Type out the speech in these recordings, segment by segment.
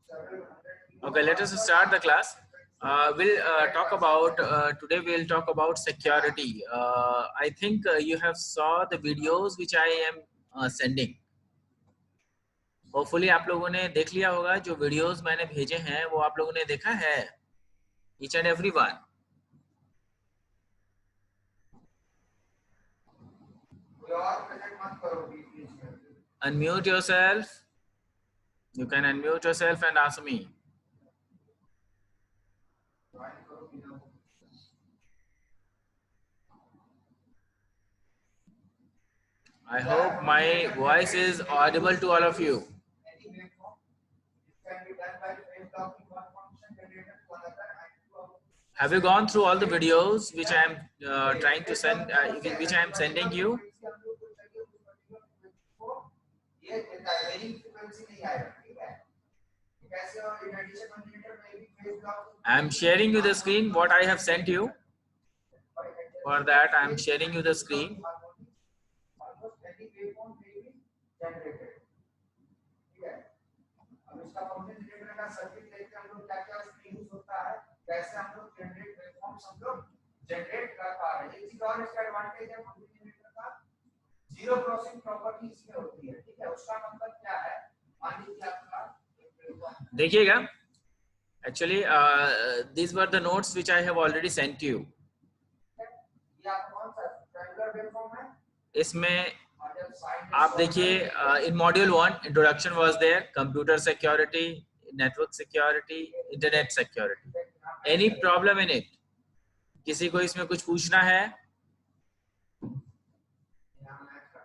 Okay, let us start the class. We'll talk about today. We'll talk about security. I think you have saw the videos which I am sending. Hopefully आप लोगों ने देख लिया होगा जो videos मैंने भेजे हैं वो आप लोगों ने देखा है. Each and every one. Unmute yourself. You can unmute yourself and ask me. I hope my voice is audible to all of you. Have you gone through all the videos which I am trying to send, which I am sending you? I am sharing you the screen, what I have sent you. For that, I am sharing you the screen. देखिएगा, actually these were the notes which I have already sent you. इसमें आप देखिए, in module 1 introduction was there, computer security, network security, internet security. Any problem in it? किसी को इसमें कुछ पूछना है?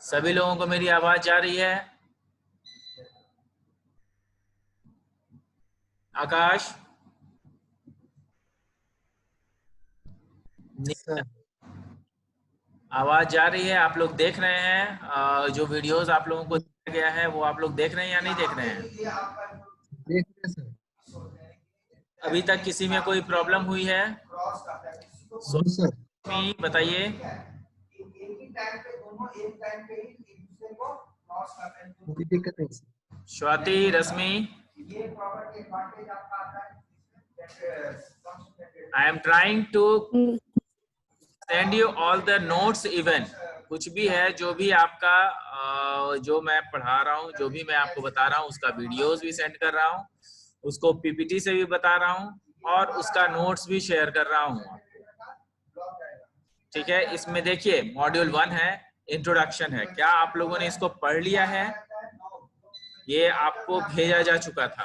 सभी लोगों को मेरी आवाज जा रही है? आकाश, आवाज जा रही है? आप लोग देख रहे हैं जो वीडियोस आप लोगों को दिया गया है वो आप लोग देख रहे हैं या नहीं देख रहे हैं? देख रहे हैं सर। अभी तक किसी में कोई प्रॉब्लम हुई है? सर बताइए। कोई दिक्कत नहीं sir. Swati, Rashmi, I am trying to send you all the notes even. कुछ भी है जो भी आपका जो मैं पढ़ा रहा हूँ, जो भी मैं आपको बता रहा हूँ उसका वीडियोस भी सेंड कर रहा हूँ, उसको पीपीटी से भी बता रहा हूँ और उसका नोट्स भी शेयर कर रहा हूँ। ठीक है, इसमें देखिए मॉड्यूल 1 है, इंट्रोडक्शन है। क्या आप लोगों ने इसको पढ़ लिया है? ये आपको भेजा जा चुका था।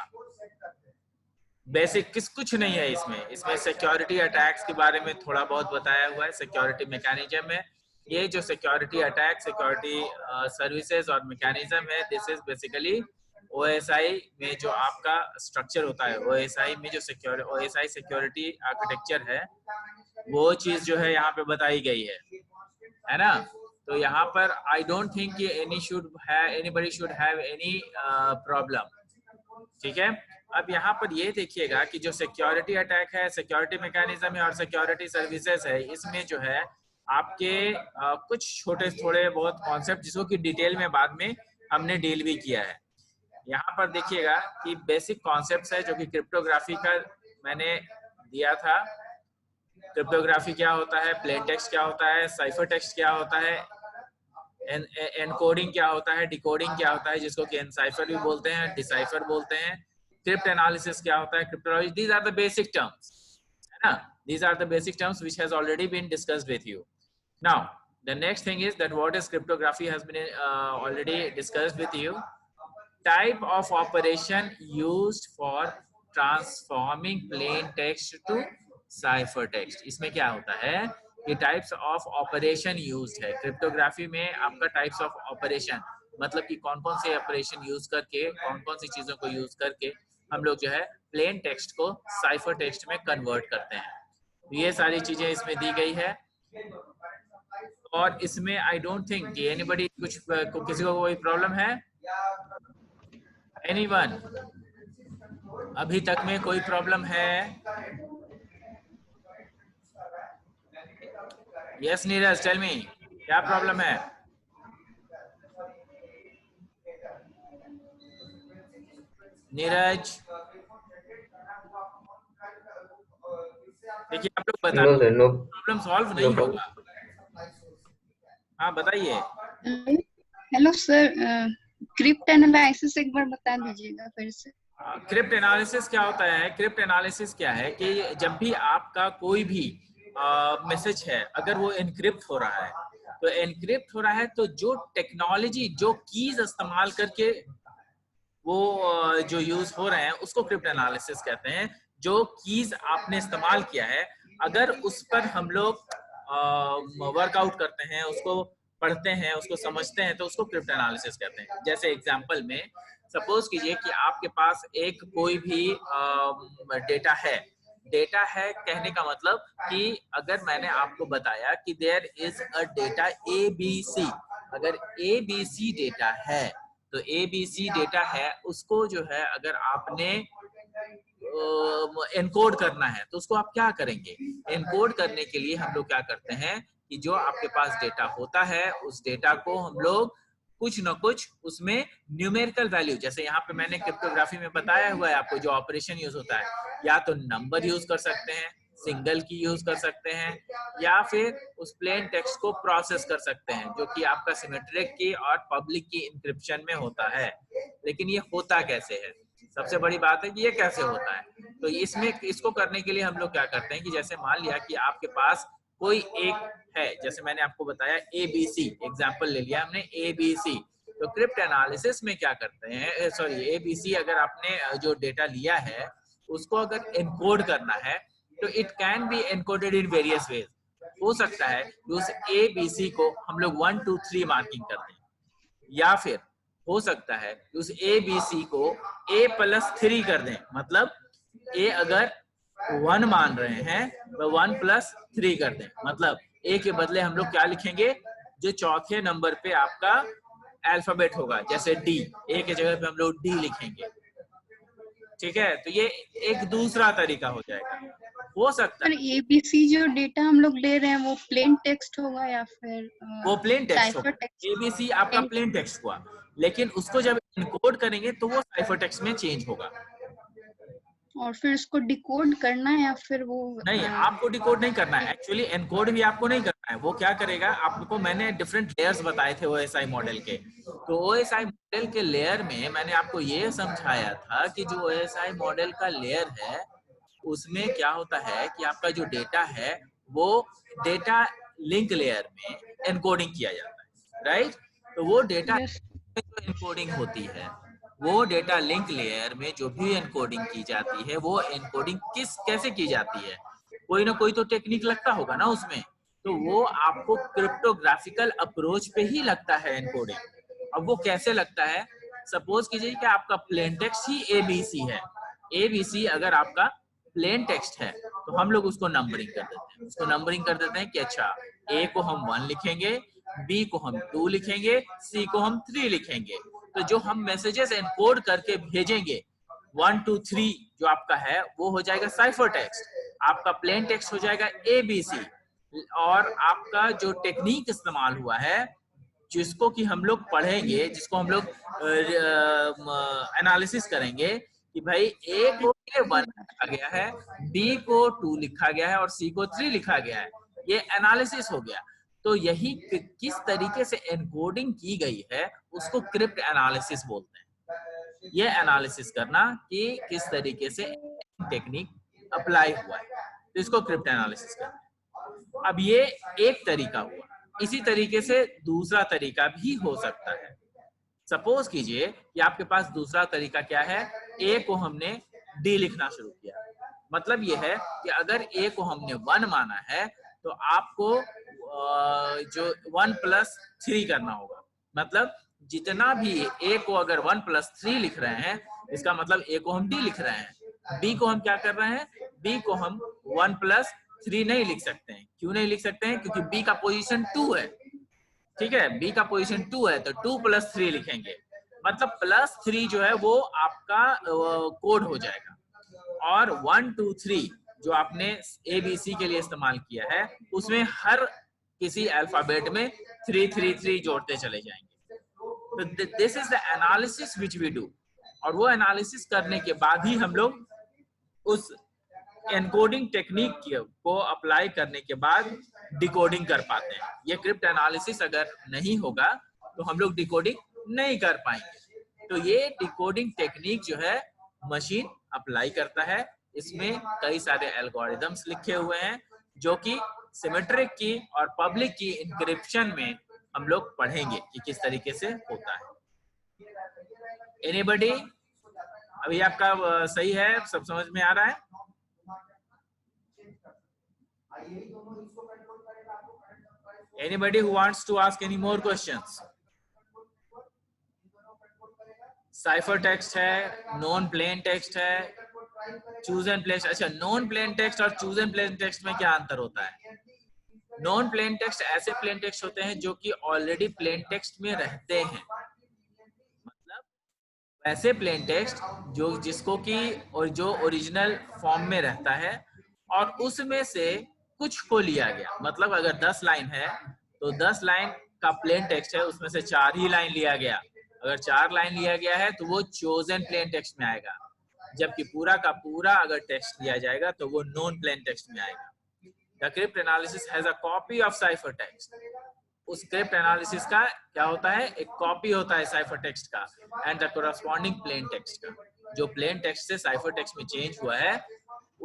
बेसिक कुछ नहीं है इसमें। इसमें सिक्योरिटी अटैक्स के बारे में थोड़ा बहुत बताया हुआ है, सिक्योरिटी मैकेनिज्म है। ये जो सिक्योरिटी अटैक, सिक्योरिटी सर्विसेज और मैकेनिज्म है, दिस इज बेसिकली OSI में जो आपका स्ट्रक्चर होता है, OSI में जो OSI सिक्योरिटी आर्किटेक्चर है, वो चीज जो है यहाँ पे बताई गई है ना? तो यहाँ पर आई डोंट थिंक कि anybody should have any problem. ठीक है, अब यहाँ पर ये देखिएगा कि जो सिक्योरिटी अटैक है, सिक्योरिटी मैकेनिज्म है और सिक्योरिटी सर्विसेज है, इसमें जो है आपके कुछ छोटे थोड़े बहुत कॉन्सेप्ट जिसको कि डिटेल में बाद में हमने डील भी किया है। यहाँ पर देखिएगा कि बेसिक कॉन्सेप्ट्स है जो कि क्रिप्टोग्राफी का मैंने दिया था। क्रिप्टोग्राफी क्या होता है, प्लेन टेक्स्ट क्या होता है, साइफर टेक्स्ट क्या होता है, एनकोडिंग क्या होता है, डिकोडिंग क्या होता है जिसको कि एनसाइफर भी बोलते हैं, डिसाइफर बोलते हैं, क्रिप्ट एनालिसिस क्या होता है, cryptology. These are the basic terms, है ना? These are the basic terms which has already been discussed with you. Now the next thing is that what is cryptography has been already discussed with you. Type of operation used for transforming plain text to cipher text. इसमें क्या होता है कि types of operation used है cryptography में। आपका types of operation मतलब कि कौन कौन से ऑपरेशन यूज करके, कौन कौन सी चीजों को यूज करके हम लोग जो है प्लेन टेक्स्ट को साइफर टेक्स्ट में कन्वर्ट करते हैं। ये सारी चीजें इसमें दी गई है और इसमें आई डोंट थिंक कि एनीबडी किसी को कोई प्रॉब्लम है। एनीवन? अभी तक में कोई प्रॉब्लम है? यस नीरज, टेल मी, क्या प्रॉब्लम है? नीरज, देखिए आप लोग बता, No sir, no, problem solve no नहीं problem. होगा। हाँ बताइए। हेलो सर, क्रिप्ट एनालिसिस एक बार बता दीजिएगा फिर से। क्रिप्ट एनालिसिस क्या होता है? क्रिप्ट एनालिसिस क्या है कि जब भी आपका कोई भी मैसेज है, अगर वो एनक्रिप्ट हो रहा है, तो एनक्रिप्ट हो रहा है तो जो टेक्नोलॉजी, जो कीज इस्तेमाल करके वो जो यूज हो रहे हैं उसको क्रिप्ट एनालिसिस कहते हैं। जो कीज आपने इस्तेमाल किया है, अगर उस पर हम लोग वर्कआउट करते हैं, उसको पढ़ते हैं, उसको समझते हैं, तो उसको क्रिप्ट एनालिसिस कहते हैं। जैसे एग्जांपल में सपोज कीजिए कि आपके पास एक कोई भी डेटा है। डेटा है कहने का मतलब कि अगर मैंने आपको बताया कि there is a data ABC, अगर ABC डेटा है, तो ABC डेटा है, उसको जो है अगर आपने एनकोड करना है तो उसको आप क्या करेंगे? एनकोड करने के लिए हम लोग क्या करते हैं कि जो आपके पास डेटा होता है, उस डेटा को हम लोग कुछ न कुछ उसमें न्यूमेरिकल वैल्यू, जैसे यहाँ पे मैंने क्रिप्टोग्राफी में बताया हुआ है आपको, जो ऑपरेशन यूज होता है, या तो नंबर यूज कर सकते हैं, सिंगल की यूज कर सकते हैं, या फिर उस प्लेन टेक्स्ट को प्रोसेस कर सकते हैं, जो कि आपका सिमेट्रिक की और पब्लिक की इंक्रिप्शन में होता है। लेकिन ये होता कैसे है? सबसे बड़ी बात है कि ये कैसे होता है। तो इसमें इसको करने के लिए हम लोग क्या करते हैं कि जैसे मान लिया कि आपके पास कोई एक है, जैसे मैंने आपको बताया ABC, एग्जांपल ले लिया हमने ABC। तो क्रिप्ट एनालिसिस में क्या करते हैं, सॉरी ABC, अगर आपने जो डेटा लिया है उसको अगर एनकोड करना है तो it can B encoded in various ways. हो सकता है कि उस ABC को हम लोग 1 2 3 मार्किंग कर दें, या फिर हो सकता है कि उस ABC को A+3 कर दें। मतलब A अगर 1 मान रहे हैं तो 1+3 कर दें। मतलब A के बदले हम लोग क्या लिखेंगे? जो चौथे नंबर पे आपका अल्फाबेट होगा, जैसे D, A के जगह पे हम लोग D लिखेंगे। ठीक है, तो ये एक दूसरा तरीका हो जाएगा। हो सकता सर है ABC जो डेटा हम लोग ले रहे हैं वो प्लेन टेक्स्ट होगा या फिर वो प्लेन टेक्स्ट साइफर होगा। टेक्स्ट? ABC आपका प्लेन टेक्स्ट हुआ, लेकिन उसको जब इनकोड करेंगे तो वो साइफर टेक्स्ट में चेंज होगा। और फिर उसको डिकोड करना है या फिर वो नहीं, आपको डिकोड नहीं करना है, एक्चुअली एनकोड भी आपको नहीं करना है। वो क्या करेगा, आपको मैंने डिफरेंट लेयर्स बताए थे OSI मॉडल के। तो OSI मॉडल के लेयर में मैंने आपको ये समझाया था कि जो OSI मॉडल का लेयर है उसमें क्या होता है कि आपका जो डेटा है वो डेटा लिंक लेयर में एनकोडिंग किया जाता है, राइट? तो वो डेटा यस। जो एनकोडिंग होती है, वो डेटा लिंक लेयर में जो भी एनकोडिंग की जाती है, वो एनकोडिंग कैसे की जाती है? कोई ना कोई तो टेक्निक लगता होगा ना उसमें। तो वो आपको क्रिप्टोग्राफिकल अप्रोच पे ही लगता है एनकोडिंग। अब वो कैसे लगता है? सपोज कीजिए कि आपका प्लेन टेक्स्ट ही ABC है। ABC अगर आपका प्लेन टेक्स्ट है तो हम लोग उसको नंबरिंग कर देते हैं। उसको नंबरिंग कर देते हैं कि अच्छा A को हम 1 लिखेंगे, B को हम 2 लिखेंगे, C को हम 3 लिखेंगे। तो जो हम मैसेजेस एनकोड करके भेजेंगे 1 2 3 जो आपका है वो हो जाएगा साइफर टेक्स्ट, आपका प्लेन टेक्स्ट हो जाएगा ABC। और आपका जो टेक्निक इस्तेमाल हुआ है, जिसको कि हम लोग पढ़ेंगे, जिसको हम लोग एनालिसिस करेंगे कि भाई A को 1 लिखा गया है, B को 2 लिखा गया है और C को 3 लिखा गया है, ये एनालिसिस हो गया। तो यही किस तरीके से एनकोडिंग की गई है उसको क्रिप्ट एनालिसिस बोलते हैं। ये एनालिसिस करना कि किस तरीके से टेक्निक अप्लाई हुआ है, तो इसको क्रिप्ट एनालिसिस करते हैं। अब ये एक तरीका हुआ, इसी तरीके से दूसरा तरीका भी हो सकता है। सपोज कीजिए कि आपके पास दूसरा तरीका क्या है, A को हमने D लिखना शुरू किया। मतलब ये है कि अगर A को हमने 1 माना है तो आपको जो 1+3 करना होगा। मतलब जितना भी A को अगर 1+3 लिख रहे हैं, इसका मतलब A को हम D लिख रहे हैं। B को हम क्या कर रहे हैं? B को हम 1+3 नहीं लिख सकते हैं। क्यों नहीं लिख सकते हैं? क्योंकि B का पोजीशन 2 है। ठीक है, B का पोजीशन 2 है तो 2+3 लिखेंगे। मतलब +3 जो है वो आपका कोड हो जाएगा। और 1 2 3 जो आपने ABC के लिए इस्तेमाल किया है, उसमें हर किसी अल्फाबेट में 3 3 3 जोड़ते चले जाएंगे। तो this is the analysis which we do. और वो एनालिसिस करने के बाद ही हम लोग उस एनकोडिंग टेक्निक को अप्लाई करने के बाद डिकोडिंग कर पाते हैं। ये क्रिप्ट एनालिसिस अगर नहीं होगा तो हम लोग डिकोडिंग नहीं कर पाएंगे। तो ये डिकोडिंग टेक्निक जो है मशीन अप्लाई करता है। इसमें कई सारे एल्गोरिदम्स लिखे हुए हैं जो कि सिमेट्रिक की और पब्लिक की इंक्रिप्शन में हम लोग पढ़ेंगे कि किस तरीके से होता है। एनीबडी? अभी आपका सही है, सब समझ में आ रहा है? Anybody who wants to ask any more questions? Cipher text है, नॉन प्लेन टेक्स्ट है, चूज एंड प्लेन। अच्छा, नॉन प्लेन टेक्स्ट और चूज एंड प्लेन टेक्स्ट में क्या अंतर होता है? नॉन प्लेन टेक्स्ट ऐसे प्लेन टेक्स्ट होते हैं जो कि ऑलरेडी प्लेन टेक्स्ट में रहते हैं। मतलब वैसे प्लेन टेक्स्ट जो जिसको कि और जो ओरिजिनल फॉर्म में रहता है और उसमें से कुछ को लिया गया। मतलब अगर 10 लाइन है तो 10 लाइन का प्लेन टेक्स्ट है, उसमें से 4 ही लाइन लिया गया। अगर 4 लाइन लिया गया है तो वो चोजन प्लेन टेक्स्ट में आएगा, जबकि पूरा का पूरा अगर टेक्स्ट लिया जाएगा तो वो नॉन प्लेन टेक्स्ट में आएगा। The crypt analysis has a copy of cipher text. उस क्रिप्ट एनालिसिस का क्या होता है? एक कॉपी होता है साइफर टेक्स्ट का and the corresponding plain text का। जो प्लेन टेक्स्ट से साइफर टेक्स्ट में चेंज हुआ है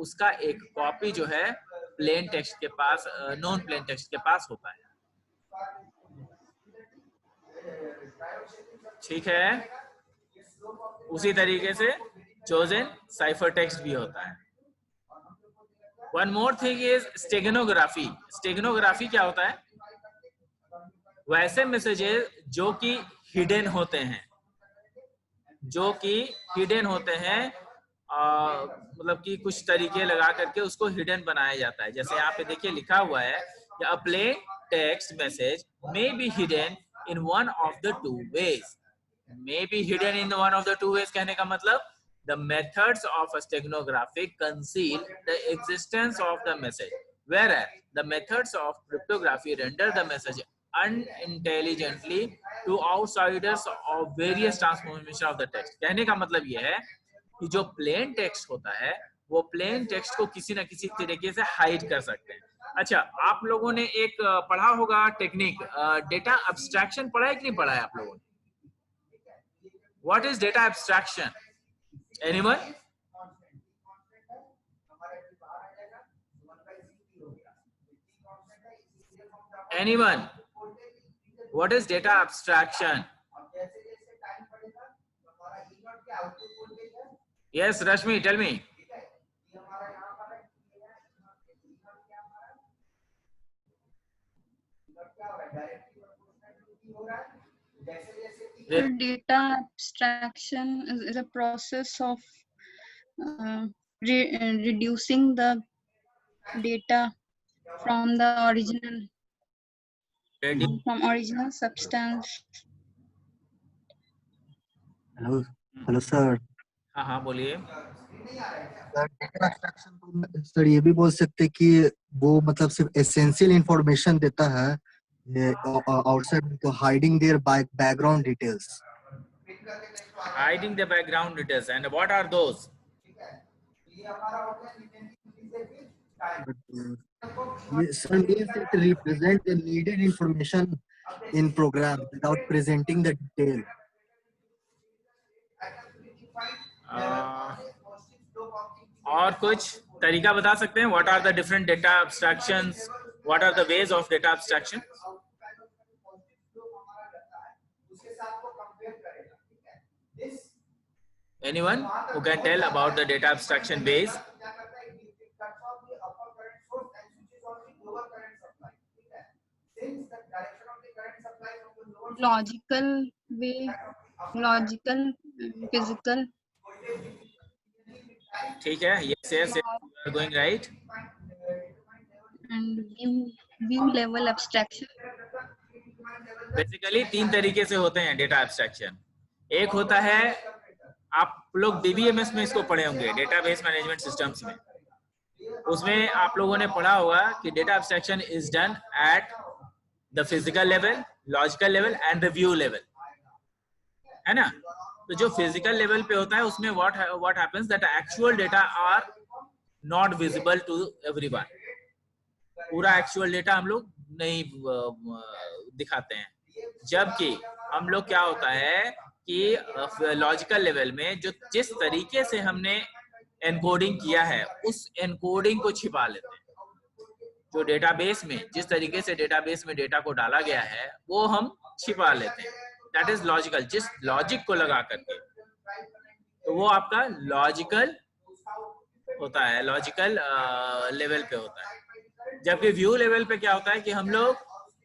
उसका एक कॉपी जो है प्लेन टेक्स्ट के पास, नॉन प्लेन टेक्स्ट के पास होता है। ठीक है, उसी तरीके से चोजन साइफर टेक्स्ट भी होता है। One more thing is steganography. Steganography क्या होता है? वैसे मैसेजेस जो कि हिडन होते हैं, जो कि हिडन होते हैं, मतलब कि कुछ तरीके लगा करके उसको हिडन बनाया जाता है। जैसे यहाँ पे देखिए लिखा हुआ है कि a plain text message may be hidden in one of the two ways. May be hidden in one of the two ways कहने का मतलब the methods of a steganography conceal the existence of the message, whereas the methods of cryptography render the message unintelligently to outsiders of various transformation of the text। कहने का मतलब यह है कि जो प्लेन टेक्स्ट होता है वो प्लेन टेक्स्ट को किसी न किसी तरीके से हाइड कर सकते हैं। अच्छा, आप लोगों ने एक पढ़ा होगा टेक्निक, डेटा एब्स्ट्रैक्शन पढ़ा है कि नहीं पढ़ा है आप लोगों ने? What is data abstraction? Anyone? Anyone? What is data abstraction? Yes, Rashmi, tell me. Data abstraction is a process of reducing the data from the original substance. Hello sir. हाँ बोलिए। डेटा एब्स्ट्रैक्शन को sir ये भी बोल सकते कि वो मतलब सिर्फ एसेंशियल इंफॉर्मेशन देता है outside to hiding their background details. Hiding the background details, and what are those? Sir, means it represent the needed information in program without presenting the detail. और कुछ तरीका बता सकते हैं? What are the different data abstractions? What are the ways of data abstraction? Anyone who can tell about the data abstraction ways? Logical way, logical, physical. ठीक है, yes, you are going right. And view level abstraction. Basically 3 तरीके से होते हैं data abstraction. एक होता है, आप लोग डीबीएमएस में इसको पढ़े होंगे, डेटाबेस मैनेजमेंट सिस्टम्स में। उसमें आप लोगों ने पढ़ा होगा कि data abstraction is done at the physical level, logical level and the view level, है ना? तो जो फिजिकल लेवल पे होता है उसमें what happens that actual data are not visible to everyone. पूरा एक्चुअल डेटा हम लोग नहीं दिखाते हैं, जबकि हम लोग क्या होता है कि लॉजिकल लेवल में जो जिस तरीके से हमने एनकोडिंग किया है उस एनकोडिंग को छिपा लेते हैं। जो डेटाबेस में जिस तरीके से डेटाबेस में डेटा को डाला गया है वो हम छिपा लेते हैं, दैट इज लॉजिकल, जिस लॉजिक को लगा करके, तो वो आपका लॉजिकल होता है, लॉजिकल लेवल पे होता है। जबकि व्यू लेवल पे क्या होता है कि हम लोग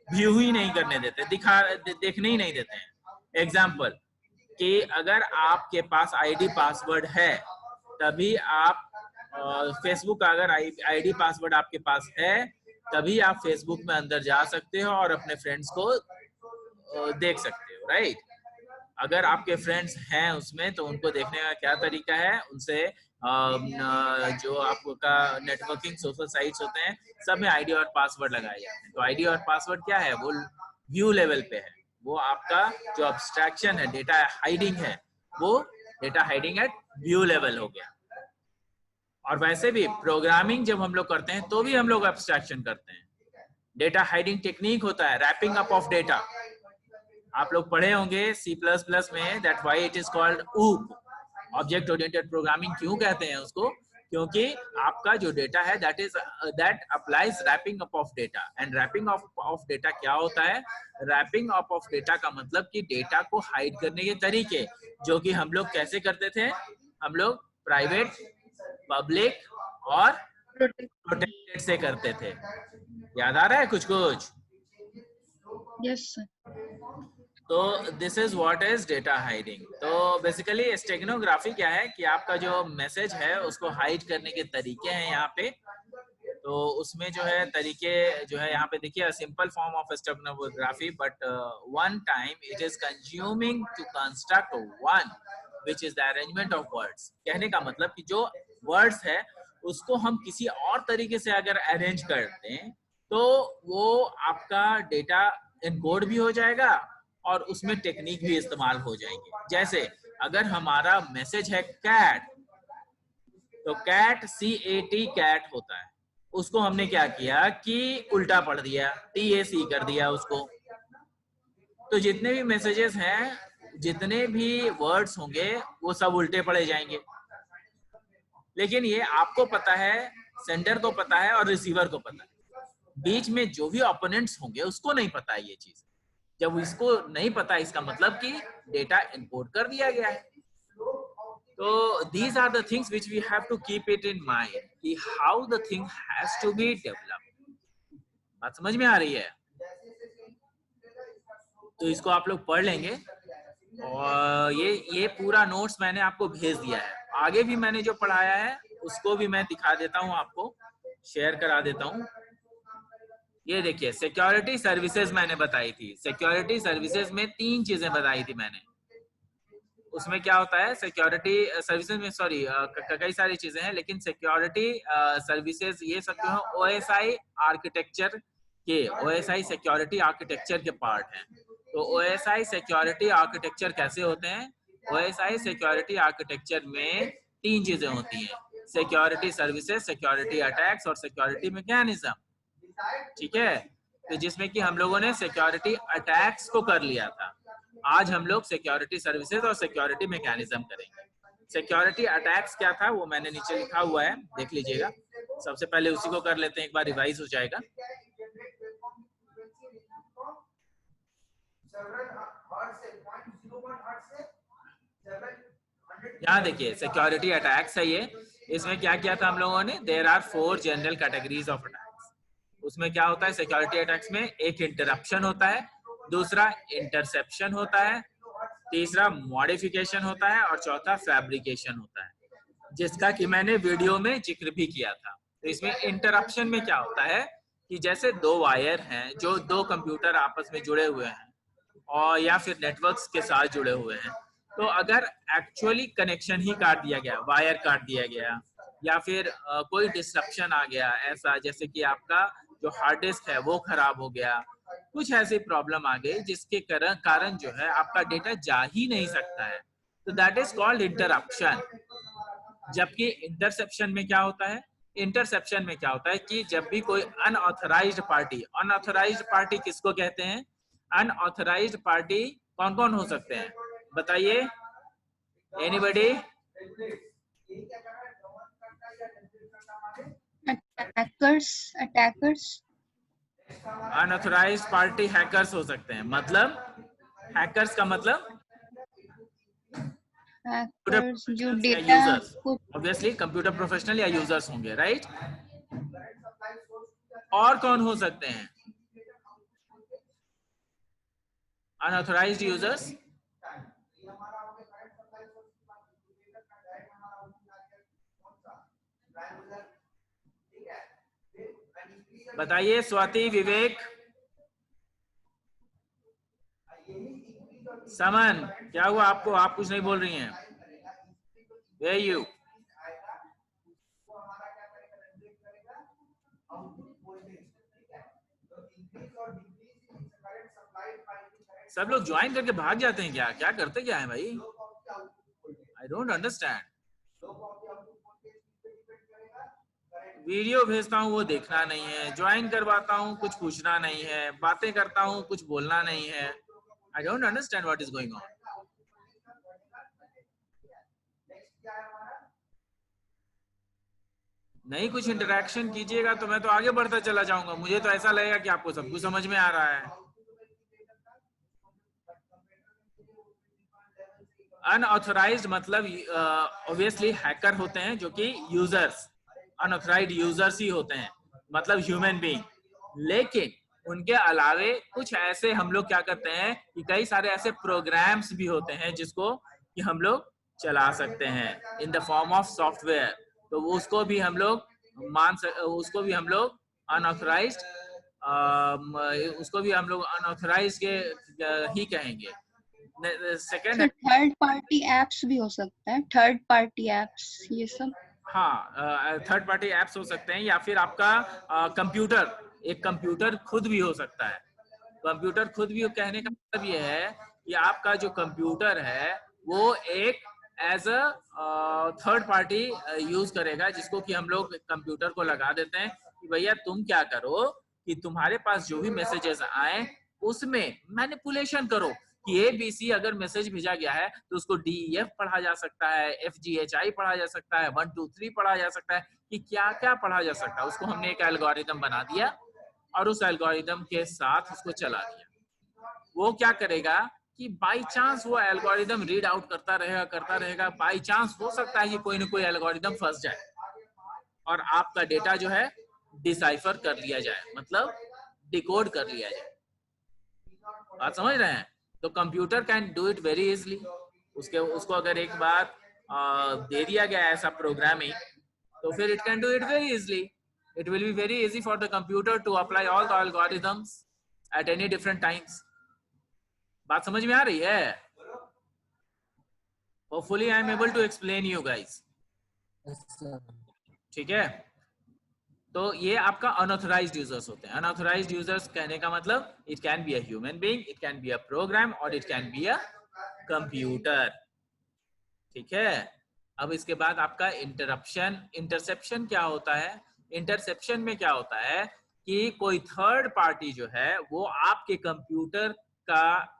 व्यू ही नहीं करने देते, देखने ही नहीं देते हैं। एग्जाम्पल कि अगर आपके पास आईडी पासवर्ड है तभी आप फेसबुक का अगर आईडी पासवर्ड आपके पास है तभी आप फेसबुक में अंदर जा सकते हो और अपने फ्रेंड्स को देख सकते हो, राइट। अगर आपके फ्रेंड्स हैं उसमें तो उनको देखने का क्या तरीका है, उनसे जो आपका नेटवर्किंग सोशल साइट्स होते हैं सब में आईडी और पासवर्ड लगाए जाते हैं। तो आईडी और पासवर्ड क्या है, वो व्यू लेवल पे है, वो आपका जो अब्स्ट्रैक्शन है, डेटा हाइडिंग है, वो data hiding at view level हो गया। और वैसे भी प्रोग्रामिंग जब हम लोग करते हैं तो भी हम लोग एब्स्ट्रैक्शन करते हैं। डेटा हाइडिंग टेक्निक होता है रैपिंग अप ऑफ डेटा। आप लोग पढ़े होंगे C++ में that why it is called OOP, object oriented programming. क्यों कहते हैं उसको, क्योंकि आपका जो डेटा है that applies wrapping up of data. And wrapping of data क्या होता है, रैपिंग अप ऑफ डेटा का मतलब कि डेटा को हाइड करने के तरीके, जो कि हम लोग कैसे करते थे, हम लोग प्राइवेट, पब्लिक और प्रोटेक्टेड से करते थे। याद आ रहा है कुछ कुछ? Yes sir. तो this is what is data hiding. तो बेसिकली स्टेगनोग्राफी क्या है कि आपका जो मैसेज है उसको हाइड करने के तरीके हैं यहाँ पे। तो उसमें जो है तरीके जो है यहाँ पे देखिए, simple form of steganography but one time it is consuming to construct one which is the arrangement of words. कहने का मतलब कि जो वर्ड्स है उसको हम किसी और तरीके से अगर अरेंज करते हैं तो वो आपका डेटा एनकोड भी हो जाएगा और उसमें टेक्निक भी इस्तेमाल हो जाएंगे। जैसे अगर हमारा मैसेज है कैट, तो कैट CAT कैट होता है, उसको हमने क्या किया कि उल्टा पढ़ दिया, TAC कर दिया उसको। तो जितने भी मैसेजेस हैं, जितने भी वर्ड्स होंगे वो सब उल्टे पढ़े जाएंगे। लेकिन ये आपको पता है, सेंडर को पता है और रिसीवर को पता है, बीच में जो भी ओपोनेंट्स होंगे उसको नहीं पता है ये चीज। जब इसको नहीं पता, इसका मतलब कि डेटा इनकोड कर दिया गया है। तो these are the things which we have to keep it in mind कि how the thing has to be developed। बात समझ में आ रही है? तो इसको आप लोग पढ़ लेंगे और ये पूरा नोट्स मैंने आपको भेज दिया है। आगे भी मैंने जो पढ़ाया है उसको भी मैं दिखा देता हूँ, आपको शेयर करा देता हूँ। ये देखिए, सिक्योरिटी सर्विसेज मैंने बताई थी। सिक्योरिटी सर्विसेज में 3 चीजें बताई थी मैंने। उसमें क्या होता है, सिक्योरिटी सर्विसेज में सॉरी कई सारी चीजें हैं, लेकिन सिक्योरिटी सर्विसेज ये सब जो है OSI आर्किटेक्चर के, OSI सिक्योरिटी आर्किटेक्चर के पार्ट हैं। तो OSI सिक्योरिटी आर्किटेक्चर कैसे होते हैं? OSI सिक्योरिटी आर्किटेक्चर में 3 चीजें होती हैं, सिक्योरिटी सर्विसेज, सिक्योरिटी अटैक्स और सिक्योरिटी मैकेनिज्म। ठीक है, तो जिसमें कि हम लोगों ने सिक्योरिटी अटैक्स को कर लिया था। आज हम लोग सिक्योरिटी सर्विसेज और सिक्योरिटी मैकेनिज्म करेंगे। सिक्योरिटी अटैक्स क्या था वो मैंने नीचे लिखा हुआ है, देख लीजिएगा। सबसे पहले उसी को कर लेते हैं, एक बार रिवाइज हो जाएगा। यहाँ देखिए सिक्योरिटी अटैक्स है ये। इसमें क्या किया था हम लोगों ने, there are 4 general categories of attacks. उसमें क्या होता है सिक्योरिटी अटैक्स में, एक इंटरप्शन होता है, दूसरा इंटरसेप्शन होता है, तीसरा मॉडिफिकेशन होता है और चौथा फैब्रिकेशन होता है, जिसका कि मैंने वीडियो में जिक्र भी किया था। तो इसमें इंटरप्शन में क्या होता है कि जैसे 2 वायर हैं जो 2 कंप्यूटर आपस में जुड़े हुए हैं और या फिर नेटवर्क्स के साथ जुड़े हुए हैं, तो अगर एक्चुअली कनेक्शन ही काट दिया गया, वायर काट दिया गया या फिर कोई डिस्ट्रप्शन आ गया, ऐसा जैसे कि आपका जो हार्ड डिस्क है वो खराब हो गया, कुछ ऐसी प्रॉब्लम आ गई जिसके कारण जो है आपका डेटा जा ही नहीं सकता है, तो दैट इज कॉल्ड इंटरप्शन। जबकि इंटरसेप्शन में क्या होता है, इंटरसेप्शन में क्या होता है कि जब भी कोई अनऑथराइज्ड पार्टी किसको कहते हैं? अनऑथराइज्ड पार्टी कौन कौन हो सकते हैं बताइए, anybody? Attackers. Unauthorised party hackers हो सकते हैं। मतलब हैकर्स का मतलब जो या डेटा यूजर्स, को ऑब्वियसली कंप्यूटर प्रोफेशनल या यूजर्स होंगे, राइट? और कौन हो सकते हैं अनऑथराइज्ड यूजर्स? बताइए स्वाति, विवेक, समन, क्या हुआ आपको? आप कुछ नहीं बोल रही हैं। Where you? सब लोग ज्वाइन करके भाग जाते हैं क्या? क्या करते क्या है भाई? I don't understand. वीडियो भेजता हूँ वो देखना नहीं है, ज्वाइन करवाता हूँ कुछ पूछना नहीं है, बातें करता हूँ कुछ बोलना नहीं है। I don't understand what is going on. नहीं कुछ इंटरेक्शन कीजिएगा तो मैं तो आगे बढ़ता चला जाऊंगा। मुझे तो ऐसा लगेगा कि आपको सब कुछ समझ में आ रहा है। अनऑथराइज्ड मतलब ऑब्वियसली हैकर होते हैं जो कि यूजर्स, अनऑथराइज्ड यूजर्स ही होते हैं, मतलब ह्यूमन बीइंग। लेकिन उनके अलावे कुछ ऐसे हम लोग क्या करते हैं कि कई सारे ऐसे प्रोग्राम्स भी होते हैं जिसको कि हम लोग चला सकते हैं in the form of software. तो उसको भी हम लोग उसको भी हम लोग अनऑथराइज्ड के ही कहेंगे। सेकेंड है थर्ड पार्टी एप्स भी हो सकता है, थर्ड पार्टी एप्स ये सब। हाँ, थर्ड पार्टी एप्स हो सकते हैं, या फिर आपका कंप्यूटर, एक कंप्यूटर खुद भी हो सकता है। कंप्यूटर खुद भी कहने का मतलब ये है कि आपका जो कंप्यूटर है वो एक as a third party use करेगा, जिसको कि हम लोग कंप्यूटर को लगा देते हैं कि भैया तुम क्या करो कि तुम्हारे पास जो भी मैसेजेस आए उसमें मैनिपुलेशन करो कि ABC अगर मैसेज भेजा गया है तो उसको DEF पढ़ा जा सकता है, FGHI पढ़ा जा सकता है, 1 2 3 पढ़ा जा सकता है, कि क्या क्या पढ़ा जा सकता है। उसको हमने एक एल्गोरिदम बना दिया और उस एल्गोरिदम के साथ उसको चला दिया। वो क्या करेगा कि बाई चांस वो एल्गोरिदम रीड आउट करता रहेगा। बाई चांस हो सकता है कि कोई ना कोई एल्गोरिदम फंस जाए और आपका डेटा जो है डिसाइफर कर लिया जाए, मतलब डिकोड कर लिया जाए। बात समझ रहे हैं? तो computer can do it very easily. उसको अगर एक बार दे दिया गया ऐसा प्रोग्रामिंग तो फिर it can do it very easily. It will be very easy for the computer to apply all the algorithms at any different times. बात समझ में आ रही है? Hopefully I am able to explain you guys. ठीक है? तो ये आपका अनऑथराइज्ड यूजर्स होते हैं। अनऑथराइज्ड यूजर्स कहने का मतलब it can be a human being, it can be a program और it can be a computer. ठीक है? अब इसके बाद आपका इंटरसेप्शन क्या होता है? इंटरसेप्शन में क्या होता है कि कोई थर्ड पार्टी जो है वो आपके कंप्यूटर का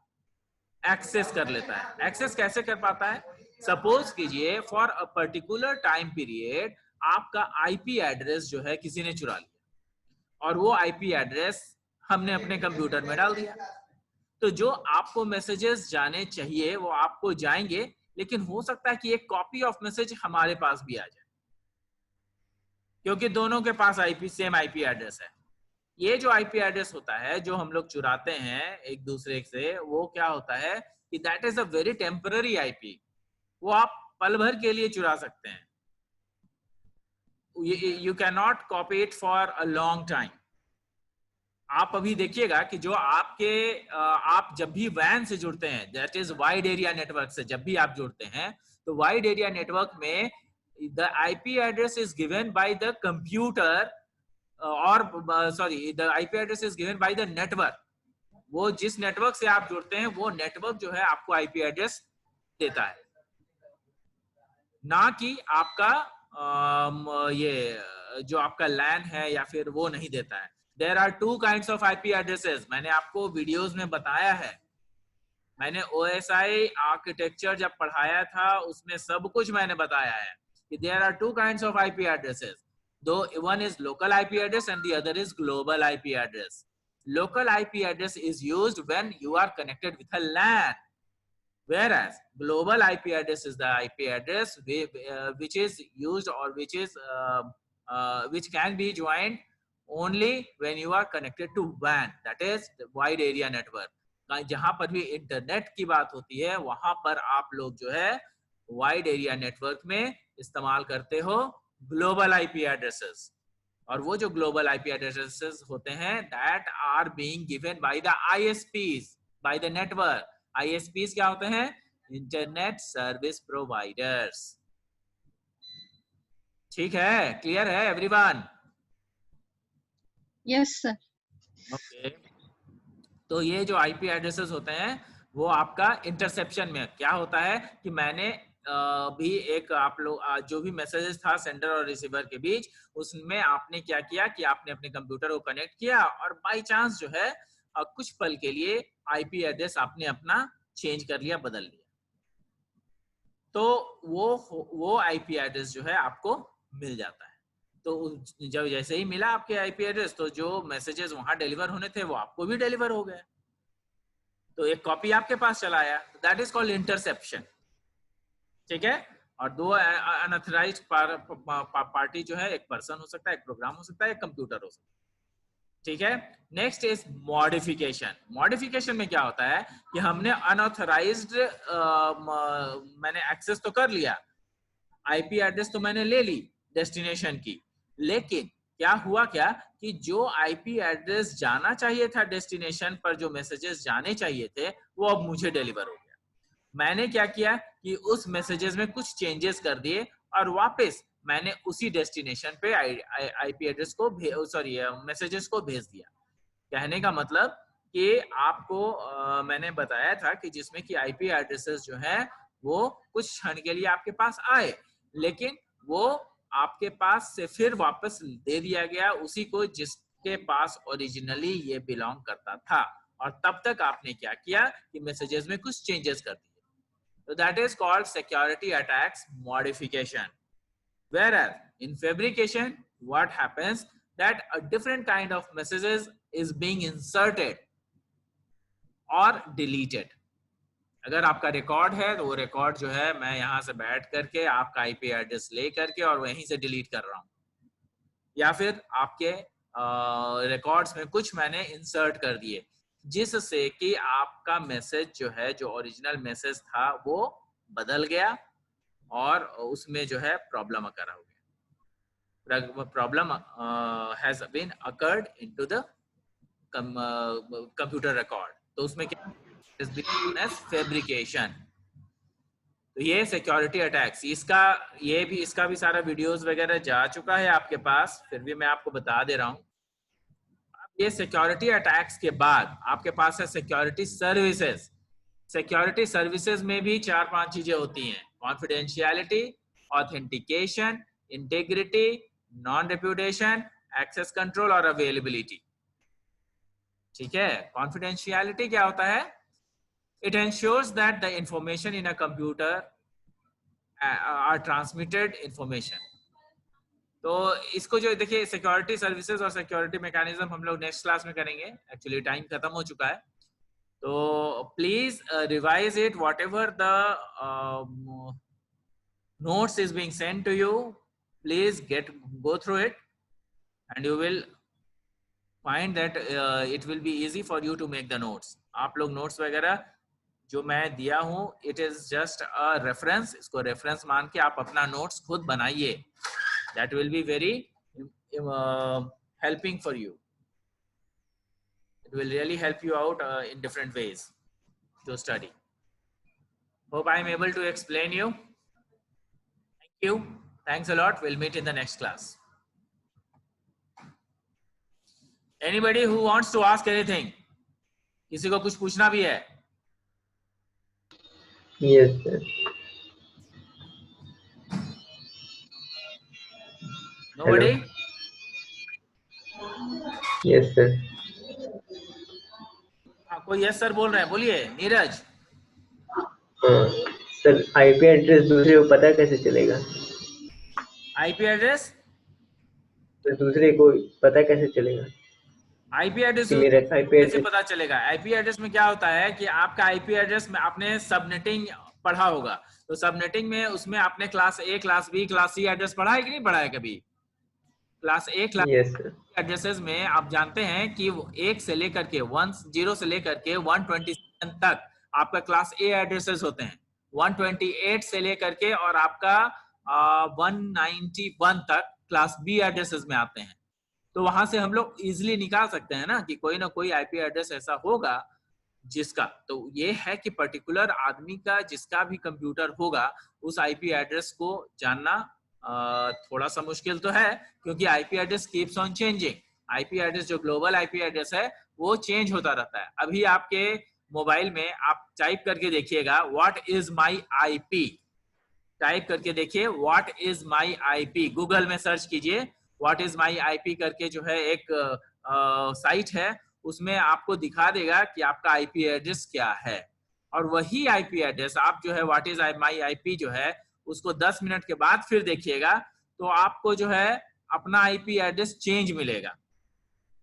एक्सेस कर लेता है। एक्सेस कैसे कर पाता है? सपोज कीजिए for a particular time period आपका आईपी एड्रेस जो है किसी ने चुरा लिया और वो आईपी एड्रेस हमने अपने कंप्यूटर में डाल दिया। तो जो आपको मैसेजेस जाने चाहिए वो आपको जाएंगे, लेकिन हो सकता है कि एक कॉपी ऑफ मैसेज हमारे पास भी आ जाए, क्योंकि दोनों के पास सेम आईपी एड्रेस है। ये जो आईपी एड्रेस होता है जो हम लोग चुराते हैं एक दूसरे से, वो क्या होता है कि that is a very temporary IP. वो आप पल भर के लिए चुरा सकते हैं। You can not copy it for a long time. आप अभी देखिएगा कि जो आप जब भी वैन से जुड़ते हैं, that is wide area network से जब भी आप जुड़ते हैं, तो वाइड एरिया नेटवर्क में the IP address is given by the computer और sorry the IP address is given by the network. वो जिस नेटवर्क से आप जुड़ते हैं वो नेटवर्क जो है आपको आईपी एड्रेस देता है, ना कि आपका ये जो आपका लैन है या फिर वो नहीं देता है। There are two kinds of IP addresses, मैंने आपको वीडियोस में बताया है, मैंने OSI आर्किटेक्चर जब पढ़ाया था उसमें सब कुछ मैंने बताया है कि there are two kinds of IP addresses, दो one is local IP address and the other is global IP address. Local IP address is used when you are connected with a LAN, whereas global IP address is the IP address which is used or which can be joined only when you are connected to WAN, that is the wide area network। जहां पर भी internet की बात होती है वहां पर आप लोग जो है वाइड एरिया नेटवर्क में इस्तेमाल करते हो ग्लोबल आईपी एड्रेसेस। और वो जो ग्लोबल आईपी एड्रेसेस होते हैं that are being given by the ISPs, by the network. ISPs क्या होते हैं? Internet service providers. ठीक है, क्लियर है एवरीवन? Yes sir. ओके, तो ये जो आईपी एड्रेसेस होते हैं वो आपका इंटरसेप्शन में क्या होता है कि मैंने भी एक आप लोग जो भी मैसेजेस था सेंडर और रिसीवर के बीच, उसमें आपने क्या किया कि आपने अपने कंप्यूटर को कनेक्ट किया और बाय चांस जो है कुछ पल के लिए आईपी एड्रेस आपने अपना चेंज कर लिया, बदल लिया, तो वो आईपी एड्रेस जो है आपको मिल जाता है। तो जब जैसे ही मिला आपके आईपी एड्रेस तो जो मैसेजेस वहां डिलीवर होने थे वो आपको भी डिलीवर हो गए, तो एक कॉपी आपके पास चला आया, दैट इज कॉल्ड इंटरसेप्शन। ठीक है, और दो अनऑथराइज्ड पार्टी जो है, एक पर्सन हो सकता है, एक प्रोग्राम हो सकता है, एक कंप्यूटर हो सकता है। ठीक है, नेक्स्ट इज मॉडिफिकेशन। मॉडिफिकेशन में क्या होता है कि हमने अनऑथराइज्ड मैंने एक्सेस तो कर लिया, आईपी एड्रेस तो मैंने ले ली डेस्टिनेशन की, लेकिन क्या हुआ क्या कि जो आईपी एड्रेस जाना चाहिए था डेस्टिनेशन पर, जो मैसेजेस जाने चाहिए थे वो अब मुझे डिलीवर हो गया। मैंने क्या किया कि उस मैसेजेस में कुछ चेंजेस कर दिए और वापस मैंने उसी डेस्टिनेशन पे आईपी एड्रेस को मैसेजेस को भेज दिया। कहने का मतलब कि आपको मैंने बताया था कि जिसमें कि आईपी एड्रेसेस जो है वो कुछ क्षण के लिए आपके पास आए, लेकिन वो आपके पास से फिर वापस दे दिया गया उसी को जिसके पास ओरिजिनली ये बिलोंग करता था, और तब तक आपने क्या किया कि मैसेजेस में कुछ चेंजेस कर दिए। So that is called security attacks modification. Whereas in fabrication, what happens that a different kind of messages is being inserted or deleted. अगर आपका रिकॉर्ड है तो वो रिकॉर्ड जो है मैं यहाँ से बैठ करके आपका आईपी एड्रेस ले करके और वहीं से डिलीट कर रहा हूँ, या फिर आपके रिकॉर्ड्स में कुछ मैंने इंसर्ट कर दिए जिससे कि आपका मैसेज जो है, जो ओरिजिनल मैसेज था वो बदल गया और उसमें जो है प्रॉब्लम अकर हो गया। Problem has been occurred into the computer record, तो उसमें क्या is been known as fabrication. तो ये सिक्योरिटी अटैक्स, इसका भी सारा वीडियोस वगैरह जा चुका है आपके पास, फिर भी मैं आपको बता दे रहा हूँ। ये सिक्योरिटी अटैक्स के बाद आपके पास है सिक्योरिटी सर्विसेज। सिक्योरिटी सर्विसेज में भी 4-5 चीजें होती हैं: confidentiality, authentication, integrity, non reputation, access control और अवेलेबिलिटी। ठीक है, कॉन्फिडेंशियलिटी क्या होता है? It ensures that the information in a computer are transmitted information. तो इसको जो देखिए, सिक्योरिटी सर्विसेज और सिक्योरिटी मैकेनिज्म हम लोग नेक्स्ट क्लास में करेंगे, एक्चुअली टाइम खत्म हो चुका है, तो please revise it what ever the notes is being sent to you, please go through it and you will find that it will be easy for you to make the notes. आप लोग notes वगैरह जो मैं दिया हूँ, it is just a reference, इसको reference मान के आप अपना notes खुद बनाइए, that will be very helping for you. It will really help you out in different ways to study. Hope I am able to explain you. Thank you. Thanks a lot. We'll meet in the next class. Anybody who wants to ask anything? किसी को कुछ पूछना भी है? Yes, sir. Nobody? Hello. Yes sir. हाँ, कोई yes sir बोल रहे हैं, बोलिए नीरज। हाँ सर, आईपी एड्रेस दूसरे को पता कैसे चलेगा? आईपी एड्रेस, तो दूसरे को पता कैसे चलेगा आईपी एड्रेस कि मेरा आईपी कैसे एड्रेस? पता चलेगा? आईपी एड्रेस में क्या होता है कि आपका आईपी एड्रेस में आपने सबनेटिंग पढ़ा होगा, तो सबनेटिंग में उसमें आपने class A, class B, class C address पढ़ा है कि नहीं पढ़ा है कभी? Class A, class yes sir. Addresses में आप जानते हैं कि 1 से लेकर के 10 से लेकर के 127 तक आपका क्लास ए एड्रेसेस होते हैं। 128 से लेकर के और आपका 191 तक क्लास बी एड्रेसेस में आते हैं। तो वहां से हम लोग इजिली निकाल सकते हैं ना कि कोई ना कोई आईपी एड्रेस ऐसा होगा जिसका, तो ये है कि पर्टिकुलर आदमी का जिसका भी कंप्यूटर होगा उस आईपी एड्रेस को जानना थोड़ा सा मुश्किल तो है, क्योंकि IP address keeps on changing. IP address जो ग्लोबल आईपी एड्रेस है वो चेंज होता रहता है। अभी आपके मोबाइल में आप टाइप करके देखिएगा what is my IP, type करके देखिए what is my IP, Google में सर्च कीजिए व्हाट इज माई आईपी करके जो है एक साइट है, उसमें आपको दिखा देगा कि आपका आईपी एड्रेस क्या है। और वही आईपी एड्रेस आप जो है व्हाट इज माई आईपी जो है उसको 10 मिनट के बाद फिर देखिएगा तो आपको जो है अपना आईपी एड्रेस चेंज मिलेगा।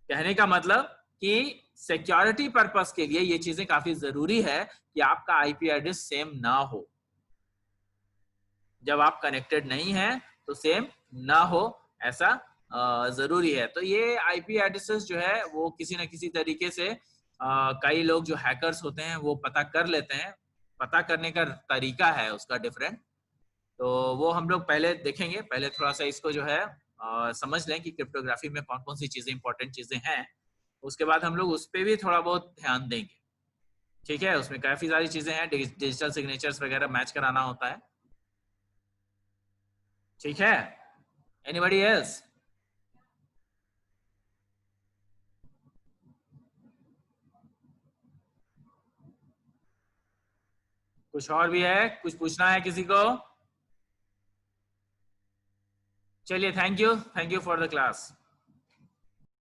कहने का मतलब कि सिक्योरिटी पर्पस के लिए ये चीजें काफी जरूरी है कि आपका आईपी एड्रेस सेम ना हो। जब आप कनेक्टेड नहीं हैं तो सेम ना हो, ऐसा जरूरी है। तो ये आईपी एड्रेसेस जो है वो किसी न किसी तरीके से कई लोग जो हैकर्स होते हैं वो पता कर लेते हैं। पता करने का तरीका है उसका डिफरेंट, तो वो हम लोग पहले देखेंगे। पहले थोड़ा सा इसको जो है समझ लें कि क्रिप्टोग्राफी में कौन कौन सी चीजें इंपॉर्टेंट चीजें हैं, उसके बाद हम लोग उस पर भी थोड़ा बहुत ध्यान देंगे। ठीक है, उसमें काफी सारी चीजें हैं, डिजिटल सिग्नेचर्स वगैरह मैच कराना होता है। ठीक है, एनीबॉडी एल्स? कुछ और भी है, कुछ पूछना है किसी को? चलिए, thank you for the class.